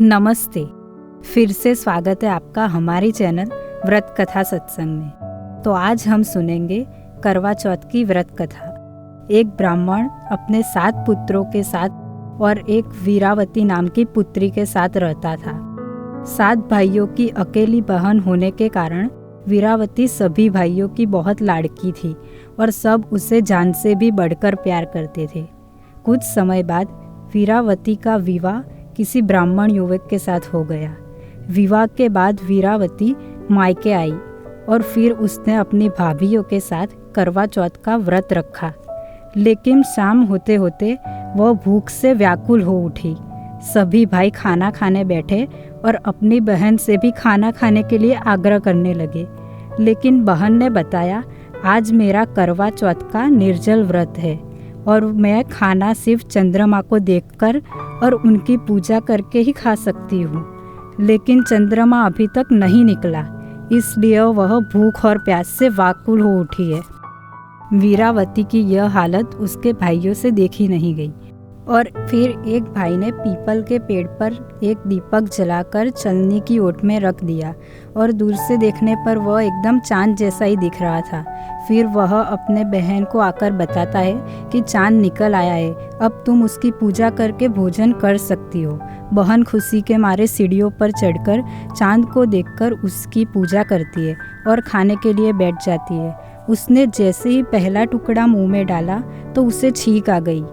नमस्ते। फिर से स्वागत है आपका हमारी चैनल व्रत कथा सत्संग में। तो आज हम सुनेंगे करवा चौथ की व्रत कथा। एक ब्राह्मण अपने 7 पुत्रों के साथ और एक वीरावती नाम की पुत्री के साथ रहता था। 7 भाइयों की अकेली बहन होने के कारण वीरावती सभी भाइयों की बहुत लाड़की थी और सब उसे जान से भी बढ़कर प्यार करते थे। कुछ समय बाद वीरावती का विवाह किसी ब्राह्मण युवक के साथ हो गया। विवाह के बाद वीरावती मायके आई और फिर उसने अपनी भाभीयों के साथ करवा चौथ का व्रत रखा। लेकिन शाम होते होते वह भूख से व्याकुल हो उठी। सभी भाई खाना खाने बैठे और अपनी बहन से भी खाना खाने के लिए आग्रह करने लगे। लेकिन बहन ने बताया, आज मेरा करवा चौथ का निर्जल व्रत है और मैं खाना सिर्फ चंद्रमा को देखकर और उनकी पूजा करके ही खा सकती हूँ। लेकिन चंद्रमा अभी तक नहीं निकला, इसलिए वह भूख और प्यास से व्याकुल हो उठी है। वीरावती की यह हालत उसके भाइयों से देखी नहीं गई और फिर एक भाई ने पीपल के पेड़ पर एक दीपक जलाकर चलनी की ओट में रख दिया और दूर से देखने पर वह एकदम चांद जैसा ही दिख रहा था। फिर वह अपने बहन को आकर बताता है कि चांद निकल आया है, अब तुम उसकी पूजा करके भोजन कर सकती हो। बहन खुशी के मारे सीढ़ियों पर चढ़कर चांद को देखकर उसकी पूजा करती है और खाने के लिए बैठ जाती है। उसने जैसे ही पहला टुकड़ा मुंह में डाला तो उसे छींक आ गई।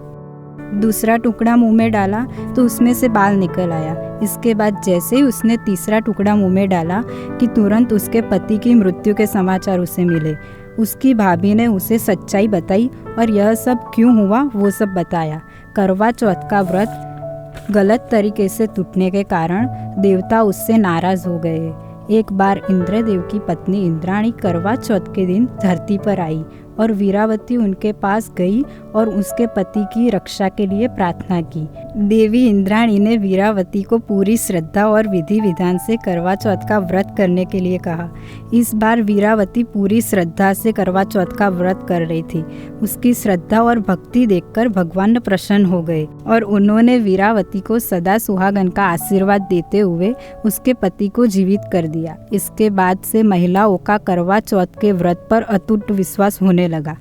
दूसरा टुकड़ा मुंह में डाला तो उसमें से बाल निकल आया। इसके बाद जैसे ही उसने तीसरा टुकड़ा मुंह में डाला कि तुरंत उसके पति की मृत्यु के समाचार उसे मिले। उसकी भाभी ने उसे सच्चाई बताई और यह सब क्यों हुआ वो सब बताया। करवा चौथ का व्रत गलत तरीके से टूटने के कारण देवता उससे नाराज हो गए। एक बार इंद्रदेव की पत्नी इंद्राणी करवा चौथ के दिन धरती पर आई और वीरावती उनके पास गई और उसके पति की रक्षा के लिए प्रार्थना की। देवी इंद्राणी ने वीरावती को पूरी श्रद्धा और विधि विधान से करवा चौथ का व्रत करने के लिए कहा। इस बार वीरावती पूरी श्रद्धा से करवा चौथ का व्रत कर रही थी। उसकी श्रद्धा और भक्ति देखकर भगवान प्रसन्न हो गए और उन्होंने वीरावती को सदा सुहागन का आशीर्वाद देते हुए उसके पति को जीवित कर दिया। इसके बाद से महिलाओं का करवा चौथ के व्रत पर अटूट विश्वास होने लगा।